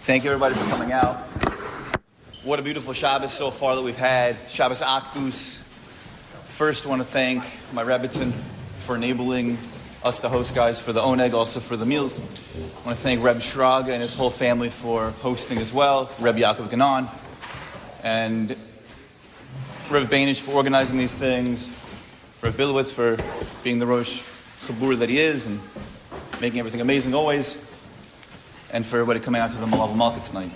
Thank you, everybody, for coming out. What a beautiful Shabbos so far that we've had. Shabbos Akdus. First, I want to thank my Rebbitzin for enabling us, the host guys, for the oneg, also for the meals. I want to thank Reb Shraga and his whole family for hosting as well. Reb Yaakov Ganon. And Reb Bainish for organizing these things. Reb Bilowitz for being the Rosh Chabura that he is and making everything amazing always. And for everybody coming out to the Malav Malka tonight.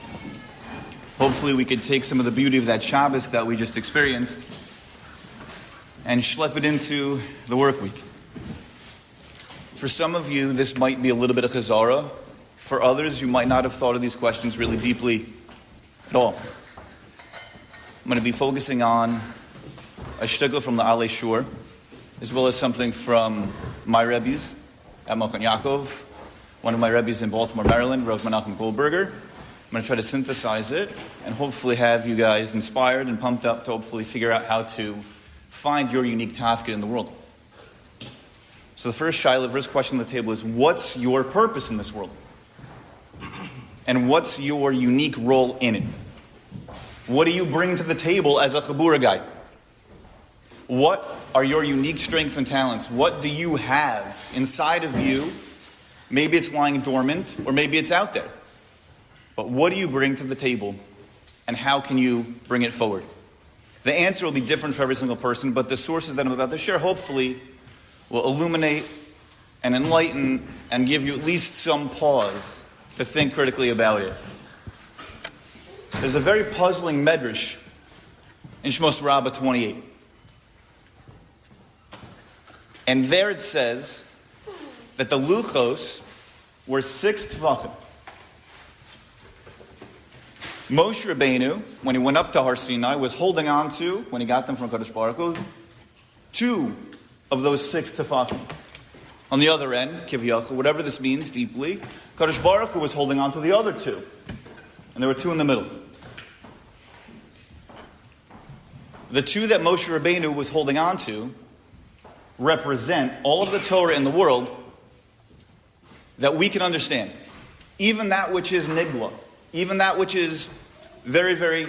Hopefully we could take some of the beauty of that Shabbos that we just experienced and schlep it into the work week. For some of you, this might be a little bit of chazara. For others, you might not have thought of these questions really deeply at all. I'm going to be focusing on a shtickle from the Alei Shor, as well as something from my Rebbe's at Malkan Yaakov, one of my Rebbe's in Baltimore, Maryland, Rav Menachem Goldberger. I'm going to try to synthesize it and hopefully have you guys inspired and pumped up to hopefully figure out how to find your unique tafkid in the world. So the first question on the table is, what's your purpose in this world? And what's your unique role in it? What do you bring to the table as a Chabura guy? What are your unique strengths and talents? What do you have inside of you? Maybe it's lying dormant, or maybe it's out there. But what do you bring to the table, and how can you bring it forward? The answer will be different for every single person, but the sources that I'm about to share hopefully will illuminate and enlighten and give you at least some pause to think critically about it. There's a very puzzling medrash in Shemot Rabbah 28. And there it says that the luchos were 6 tvachim. Moshe Rabbeinu, when he went up to Har Sinai, was holding on to, when he got them from Kadosh Baruch Hu, 2 of those 6 tefachim. On the other end, Kiviyachal, whatever this means deeply, Kadosh Baruch Hu was holding on to the other 2. And there were 2 in the middle. The 2 that Moshe Rabbeinu was holding on to represent all of the Torah in the world that we can understand. Even that which is nigla, even that which is very, very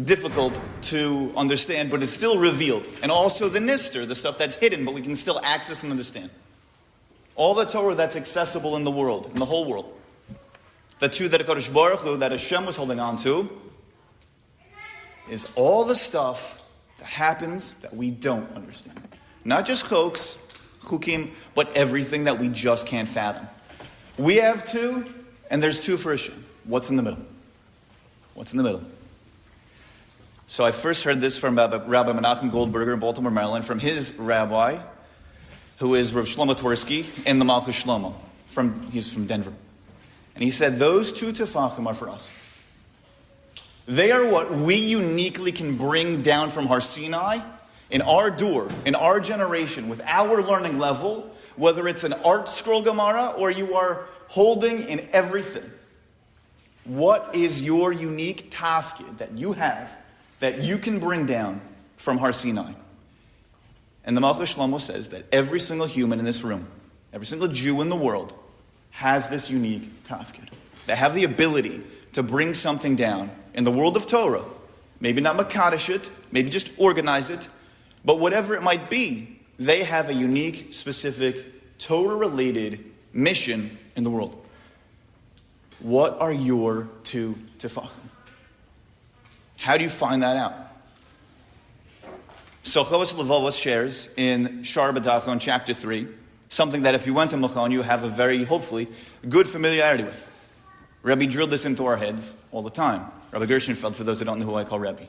difficult to understand, but is still revealed. And also the nister, the stuff that's hidden, but we can still access and understand. All the Torah that's accessible in the world, in the whole world. The 2 that Kadosh Baruch Hu, that Hashem was holding on to, is all the stuff that happens that we don't understand. Not just chukim, but everything that we just can't fathom. We have 2, and there's 2 for Hashem. What's in the middle? What's in the middle? So I first heard this from Rabbi Menachem Goldberger in Baltimore, Maryland, from his rabbi, who is Rav Shlomo Tversky in the Malchus Shlomo. He's from Denver. And he said, those 2 tefachim are for us. They are what we uniquely can bring down from Har Sinai in our door, in our generation, with our learning level, whether it's an art scroll Gemara or you are holding in everything. What is your unique tafkid that you have that you can bring down from Har Sinai? And the Malchus Shlomo says that every single human in this room, every single Jew in the world, has this unique tafkid. They have the ability to bring something down in the world of Torah. Maybe not makadosh it, maybe just organize it, but whatever it might be, they have a unique, specific, Torah-related mission in the world. What are your 2 tefachim? How do you find that out? So Chovot Ha'Levavot shares in Shaar Ha'Bitachon, chapter 3, something that if you went to Machon, you have a very, hopefully, good familiarity with. Rebbe drilled this into our heads all the time. Rabbi Gershenfeld, for those who don't know who I call Rebbe.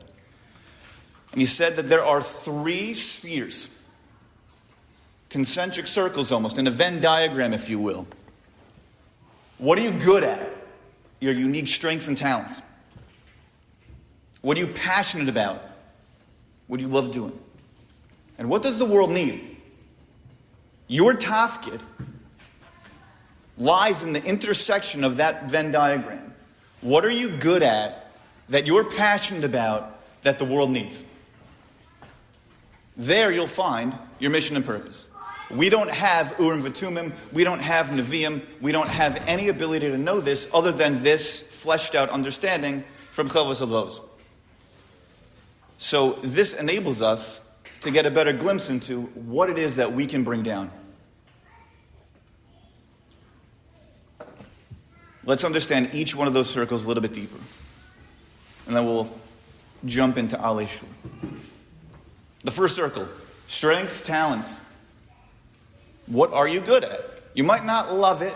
And he said that there are 3 spheres, concentric circles almost, in a Venn diagram, if you will. What are you good at? Your unique strengths and talents. What are you passionate about? What do you love doing? And what does the world need? Your tafkid lies in the intersection of that Venn diagram. What are you good at that you're passionate about that the world needs? There you'll find your mission and purpose. We don't have Urim V'Tumim, we don't have Nevi'im, we don't have any ability to know this other than this fleshed out understanding from Chovot Ha'Levavot. So this enables us to get a better glimpse into what it is that we can bring down. Let's understand each one of those circles a little bit deeper. And then we'll jump into Alei Shor. The first circle, strengths, talents. What are you good at? You might not love it,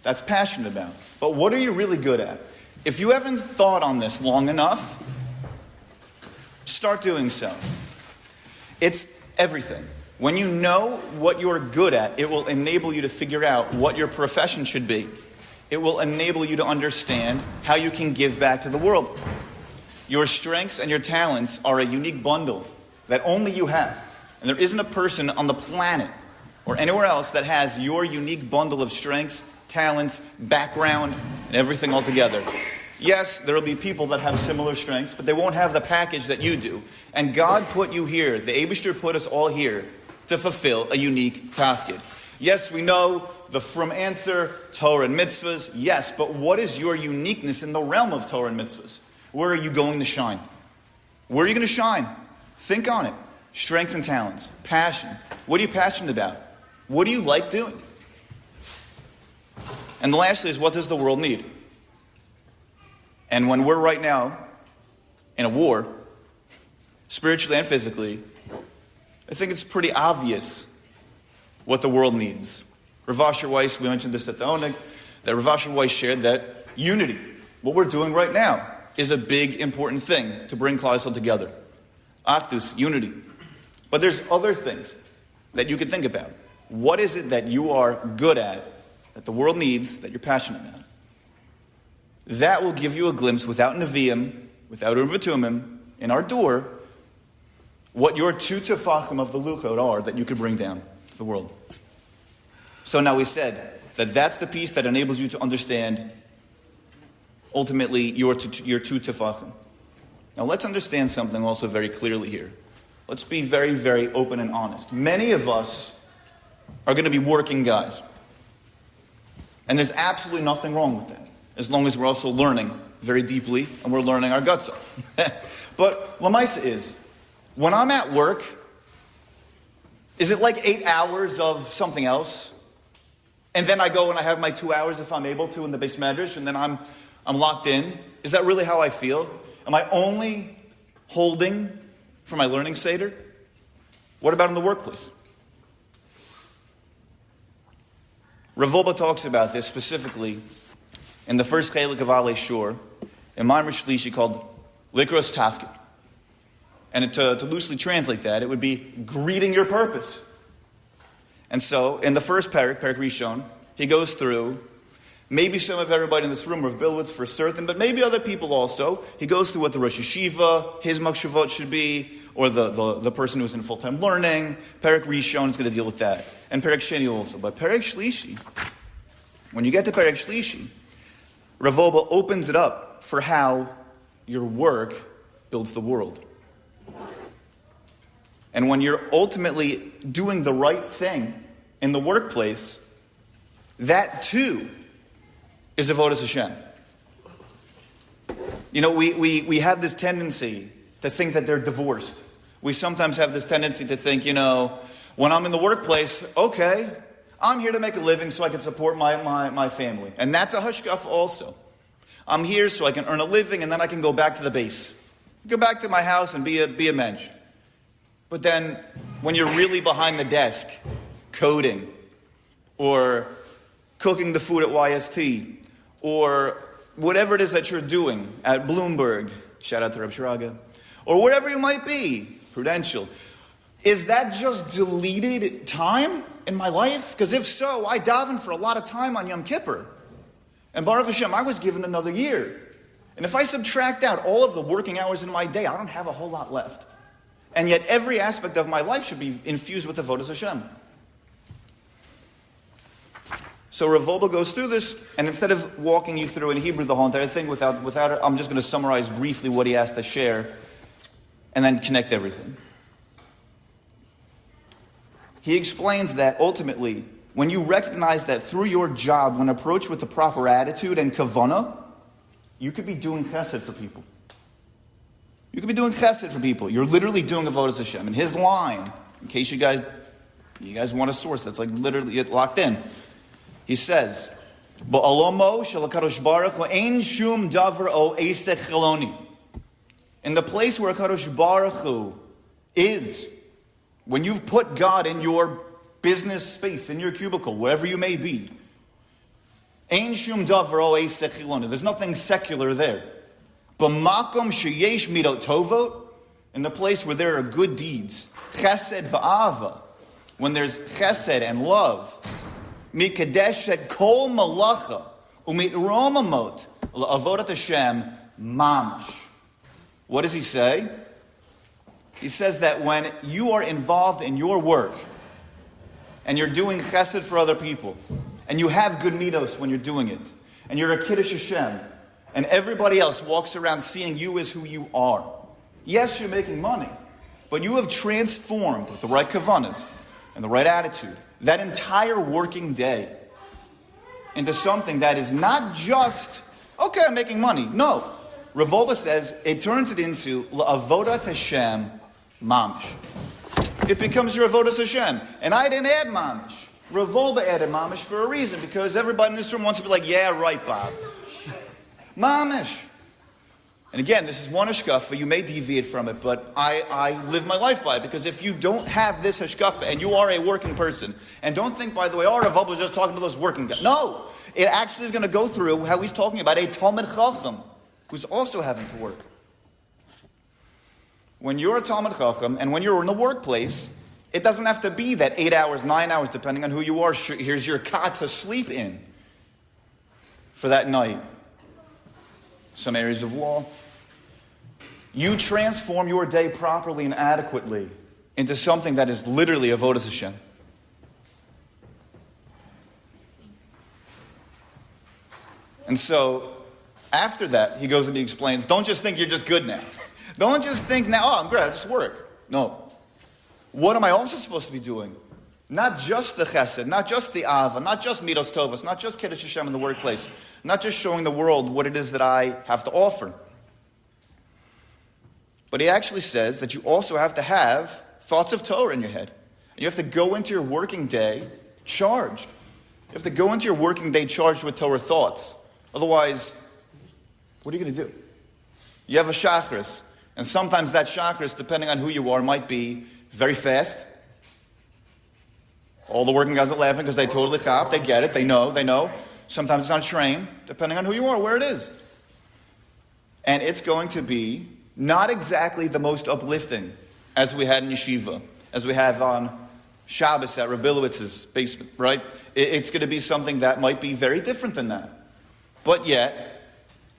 that's passionate about. But what are you really good at? If you haven't thought on this long enough, start doing so. It's everything. When you know what you're good at, it will enable you to figure out what your profession should be. It will enable you to understand how you can give back to the world. Your strengths and your talents are a unique bundle that only you have. And there isn't a person on the planet or anywhere else that has your unique bundle of strengths, talents, background, and everything all together. Yes, there will be people that have similar strengths, but they won't have the package that you do. And God put you here, the Eibishter put us all here, to fulfill a unique tafkid. Yes, we know the from answer, Torah and mitzvahs, yes, but what is your uniqueness in the realm of Torah and mitzvahs? Where are you going to shine? Where are you going to shine? Think on it. Strengths and talents, passion. What are you passionate about? What do you like doing? And lastly is, what does the world need? And when we're right now in a war, spiritually and physically, I think it's pretty obvious what the world needs. Rav Asher Weiss, we mentioned this at the Oneg, that Rav Asher Weiss shared that unity, what we're doing right now, is a big, important thing to bring Klal Yisrael together. Achdus, unity. But there's other things that you could think about. What is it that you are good at, that the world needs, that you're passionate about? That will give you a glimpse without Nevi'im, without Urim V'Tumim, in our door, what your two tefachim of the Luchot are that you could bring down to the world. So now we said that that's the piece that enables you to understand ultimately your two tefachim. Now let's understand something also very clearly here. Let's be very, very open and honest. Many of us are going to be working guys. And there's absolutely nothing wrong with that, as long as we're also learning very deeply and we're learning our guts off. But Lamaisa is, when I'm at work, is it like 8 hours of something else? And then I go and I have my 2 hours if I'm able to in the Beis Medrash, and then I'm locked in? Is that really how I feel? Am I only holding for my learning Seder? What about in the workplace? Rav Bob talks about this specifically in the first Chaylek of Alei Shor, in Ma'amar Shlishi called Likrat Tafkid. And to loosely translate that, it would be greeting your purpose. And so, in the first Perek Rishon, he goes through, maybe some of everybody in this room are Bilwitz for certain, but maybe other people also. He goes through what the Rosh Yeshiva, his Makshuvot should be, or the person who's in full-time learning. Perek Rishon is going to deal with that. And Perek Sheni also. But Perek Shlishi, when you get to Perek Shlishi, Rav Bob opens it up for how your work builds the world. And when you're ultimately doing the right thing in the workplace, that too is avodas Hashem. You know, we have this tendency to think that they're divorced. We sometimes have this tendency to think, you know, when I'm in the workplace, okay, I'm here to make a living so I can support my family. And that's a hashkaf also. I'm here so I can earn a living and then I can go back to the base. Go back to my house and be a mensch. But then when you're really behind the desk, coding, or cooking the food at YST, or whatever it is that you're doing at Bloomberg, shout out to Reb Shraga, or wherever you might be, Prudential, is that just deleted time in my life? Because if so, I daven for a lot of time on Yom Kippur. And Baruch Hashem, I was given another year. And if I subtract out all of the working hours in my day, I don't have a whole lot left. And yet every aspect of my life should be infused with the avodas Hashem. So Rav Bob goes through this, and instead of walking you through in Hebrew the whole entire thing, without it, I'm just going to summarize briefly what he has to share, and then connect everything. He explains that ultimately, when you recognize that through your job, when approached with the proper attitude and kavanah, you could be doing chesed for people. You could be doing chesed for people. You're literally doing avodas Hashem. And his line, in case you guys want a source that's like literally locked in, he says, "Ba'alomo shel HaKadosh Baruch Hu ein shum davar o esech cheloni." In the place where HaKadosh Baruch Hu is, when you've put God in your business space, in your cubicle, wherever you may be, ein shum davar o esech cheloni. There's nothing secular there. B'makom sheyesh midot tovot, in the place where there are good deeds, chesed va'ava, when there's chesed and love, mikadeshet kol malacha umitromamot la'avodat Hashem mamash. What does he say? He says that when you are involved in your work and you're doing chesed for other people, and you have good midos when you're doing it, and you're a kiddush Hashem, and everybody else walks around seeing you as who you are. Yes, you're making money, but you have transformed with the right kavanas and the right attitude that entire working day into something that is not just, okay, I'm making money. No. Rav Wolbe says it turns it into avodat Hashem mamish. It becomes your avodas Hashem. And I didn't add mamish. Rav Wolbe added mamish for a reason, because everybody in this room wants to be like, yeah, right, Bob. Mamish. And again, this is one hashkafa. You may deviate from it, but I live my life by it, because if you don't have this hashkafa and you are a working person, and don't think, by the way, oh, Rav Wolbe was just talking to those working guys. No, it actually is going to go through how he's talking about a Talmid Chacham who's also having to work. When you're a Talmid Chacham and when you're in the workplace, it doesn't have to be that 8 hours, 9 hours, depending on who you are. Here's your cot to sleep in for that night. Some areas of law. You transform your day properly and adequately into something that is literally avodas Hashem. And so, after that, he goes and he explains, don't just think you're just good now. Don't just think now, oh, I'm great, I just work. No. What am I also supposed to be doing? Not just the chesed, not just the ava, not just midos tovos, not just kiddush Hashem in the workplace, not just showing the world what it is that I have to offer. But he actually says that you also have to have thoughts of Torah in your head. And you have to go into your working day charged. You have to go into your working day charged with Torah thoughts. Otherwise, what are you going to do? You have a shachris, and sometimes that shachris, depending on who you are, might be very fast. All the working guys are laughing because they totally chop, they get it, they know. Sometimes it's on a train, depending on who you are, where it is. And it's going to be not exactly the most uplifting, as we had in yeshiva, as we have on Shabbos at Rabilowitz's basement, right? It's going to be something that might be very different than that. But yet,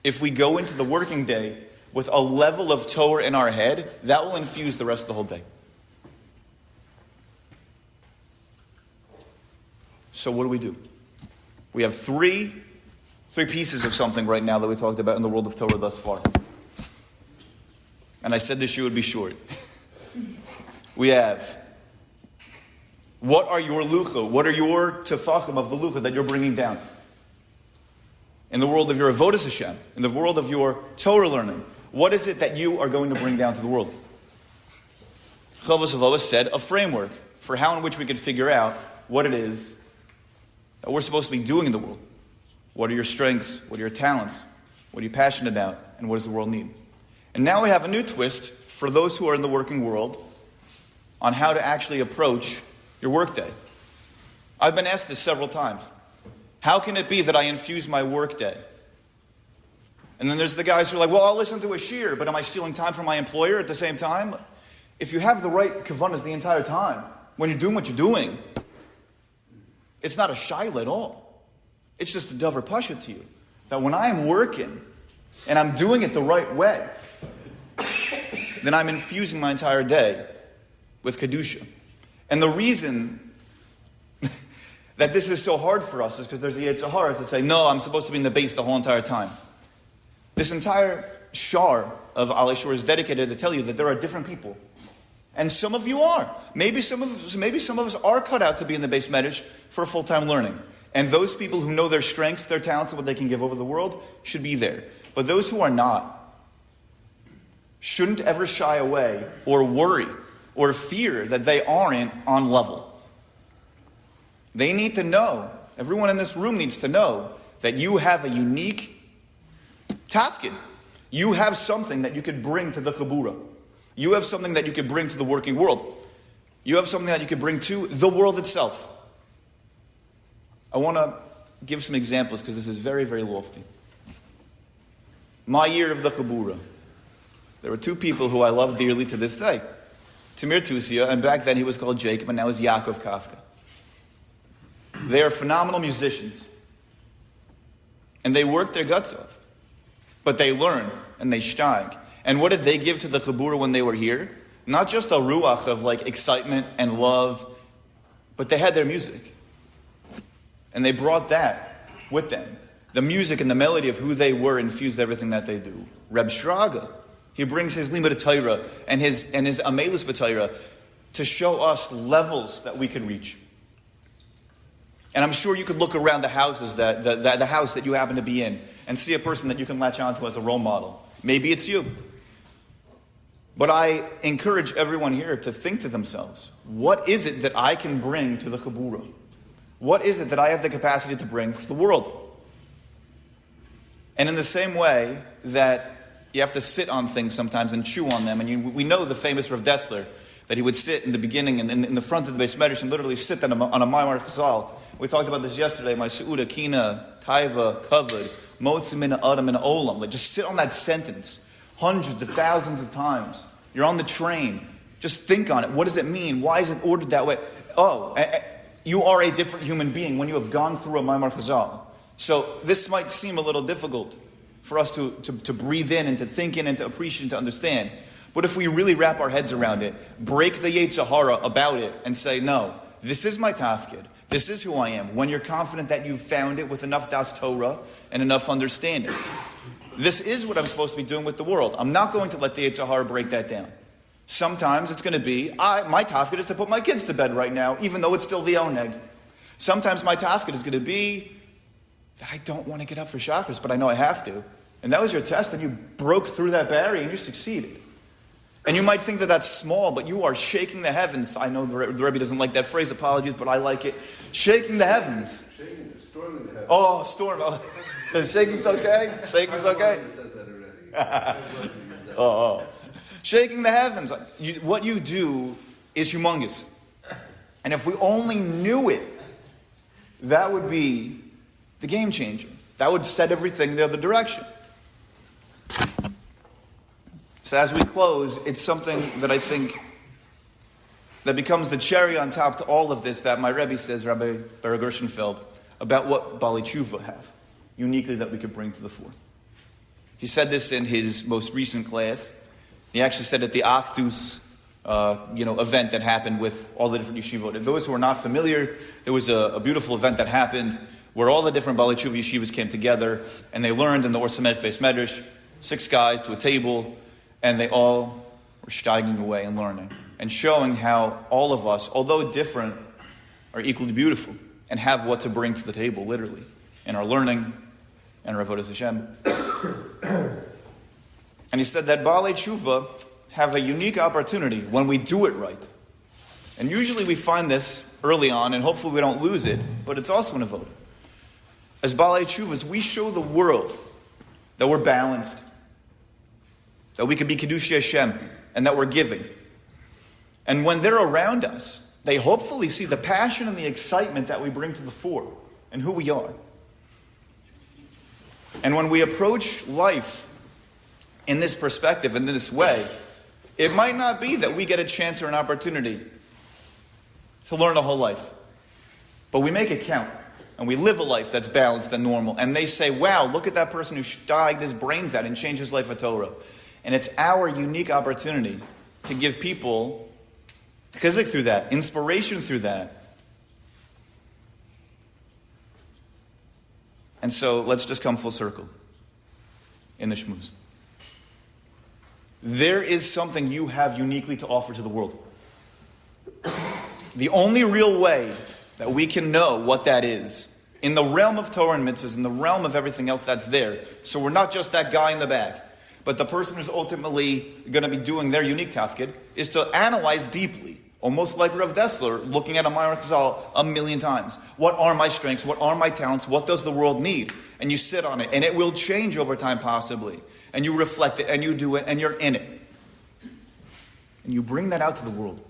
if we go into the working day with a level of Torah in our head, that will infuse the rest of the whole day. So what do? We have three pieces of something right now that we talked about in the world of Torah thus far. And I said this year would be short. We have, what are your lucha? What are your tefachim of the lucha that you're bringing down? In the world of your avodas Hashem, in the world of your Torah learning, what is it that you are going to bring down to the world? Chovot Ha'Levavot said a framework for how in which we could figure out what it is that we're supposed to be doing in the world. What are your strengths? What are your talents? What are you passionate about? And what does the world need? And now we have a new twist for those who are in the working world on how to actually approach your workday. I've been asked this several times. How can it be that I infuse my workday? And then there's the guys who are like, well, I'll listen to a shiur, but am I stealing time from my employer at the same time? If you have the right kavanas the entire time, when you're doing what you're doing, it's not a shaila at all. It's just a davar pasha to you. That when I am working, and I'm doing it the right way, then I'm infusing my entire day with kedusha. And the reason that this is so hard for us is because there's the Yetzer Hara to say, no, I'm supposed to be in the base the whole entire time. This entire Shaar of Alei Shor is dedicated to tell you that there are different people. And some of you are. Maybe some of us are cut out to be in the base medrash for full-time learning. And those people who know their strengths, their talents, and what they can give over the world should be there. But those who are not shouldn't ever shy away or worry or fear that they aren't on level. They need to know, everyone in this room needs to know, that you have a unique tafkid. You have something that you could bring to the Chabura. You have something that you could bring to the working world. You have something that you could bring to the world itself. I want to give some examples because this is very, very lofty. My year of the Chabura. There were two people who I love dearly to this day. Tamir Tusia, and back then he was called Jacob, and now he's Yaakov Kafka. They are phenomenal musicians. And they work their guts off. But they learn, and they steig. And what did they give to the Chabura when they were here? Not just a ruach of like excitement and love, but they had their music. And they brought that with them. The music and the melody of who they were infused everything that they do. Reb Shraga, he brings his limud Torah and his amelus b'Torah to show us levels that we can reach. And I'm sure you could look around the houses, the house that you happen to be in, and see a person that you can latch onto as a role model. Maybe it's you. But I encourage everyone here to think to themselves, what is it that I can bring to the Chabura? What is it that I have the capacity to bring to the world? And in the same way that you have to sit on things sometimes and chew on them, and we know the famous Rav Dessler, that he would sit in the beginning and in the front of the Beis Medrash and literally sit on a Maimar Chazal. We talked about this yesterday, my Seuda, Kina, Taiva, Kavod, Motzei Mina Adam and Olam. Like just sit on that sentence hundreds of thousands of times. You're on the train. Just think on it. What does it mean? Why is it ordered that way? Oh, you are a different human being when you have gone through a Maimar Chazal. So this might seem a little difficult for us to breathe in and to think in and to appreciate and to understand. But if we really wrap our heads around it, break the Yetzer Hara about it and say, no, this is my tafkid. This is who I am. When you're confident that you've found it with enough das Torah and enough understanding. This is what I'm supposed to be doing with the world. I'm not going to let the Yetzer Hara break that down. Sometimes it's going to be, my tafkid is to put my kids to bed right now, even though it's still the oneg. Sometimes my tafkid is going to be that I don't want to get up for chakras, but I know I have to. And that was your test, and you broke through that barrier, and you succeeded. And you might think that that's small, but you are shaking the heavens. I know the Rebbe doesn't like that phrase, apologies, but I like it. Shaking the heavens. Storming the heavens. Oh, storm. Oh. Shaking's okay? Shaking's okay? Says that already. Shaking the heavens. What you do is humongous. And if we only knew it, that would be the game changer. That would set everything the other direction. So as we close, it's something that I think that becomes the cherry on top to all of this that my Rebbe says, Rabbi Baruch Gershenfeld, about what Bali Tshuva have, uniquely that we could bring to the fore. He said this in his most recent class. He actually said at the Achdus event that happened with all the different yeshivot. And those who are not familiar, there was a beautiful event that happened where all the different Bali Tshuva yeshivas came together and they learned in the Or Samek Beis Medrash, 6 guys to a table, and they all were steiging away and learning and showing how all of us, although different, are equally beautiful and have what to bring to the table, literally, in our learning and our avodas Hashem. And he said that Baalei Tshuva have a unique opportunity when we do it right. And usually we find this early on, and hopefully we don't lose it, but it's also an avodah. As Baalei Tshuvas, we show the world that we're balanced, that we can be Kiddushei Hashem, and that we're giving. And when they're around us, they hopefully see the passion and the excitement that we bring to the fore and who we are. And when we approach life in this perspective, in this way, it might not be that we get a chance or an opportunity to learn a whole life. But we make it count. And we live a life that's balanced and normal. And they say, wow, look at that person who steiged his brains out and changed his life of Torah. And it's our unique opportunity to give people chizik through that, inspiration through that. And so let's just come full circle in the shmooze. There is something you have uniquely to offer to the world. The only real way that we can know what that is in the realm of Torah and mitzvahs, in the realm of everything else that's there. So we're not just that guy in the back. But the person who's ultimately going to be doing their unique tafkid is to analyze deeply, almost like Rav Dessler, looking at a Ma'or Chazal 1,000,000 times. What are my strengths? What are my talents? What does the world need? And you sit on it, and it will change over time possibly. And you reflect it, and you do it, and you're in it. And you bring that out to the world.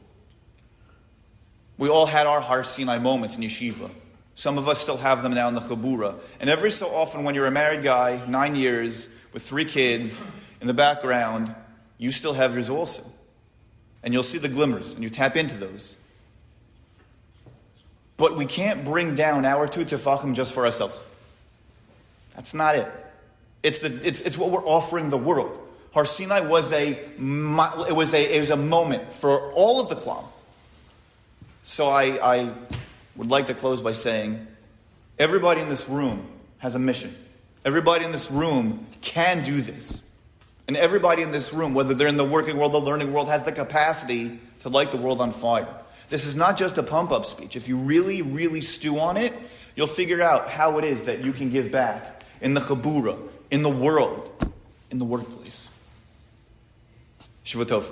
We all had our Har Sinai moments in yeshiva. Some of us still have them now in the Chabura. And every so often when you're a married guy, 9 years, with 3 kids, in the background, you still have yours also. And you'll see the glimmers, and you tap into those. But we can't bring down our two tefachim just for ourselves. That's not it. It's what we're offering the world. Har Sinai was a moment for all of the Klam. So I would like to close by saying, everybody in this room has a mission. Everybody in this room can do this. And everybody in this room, whether they're in the working world, the learning world, has the capacity to light the world on fire. This is not just a pump-up speech. If you really, really stew on it, you'll figure out how it is that you can give back in the Chabura, in the world, in the workplace. Shivotov.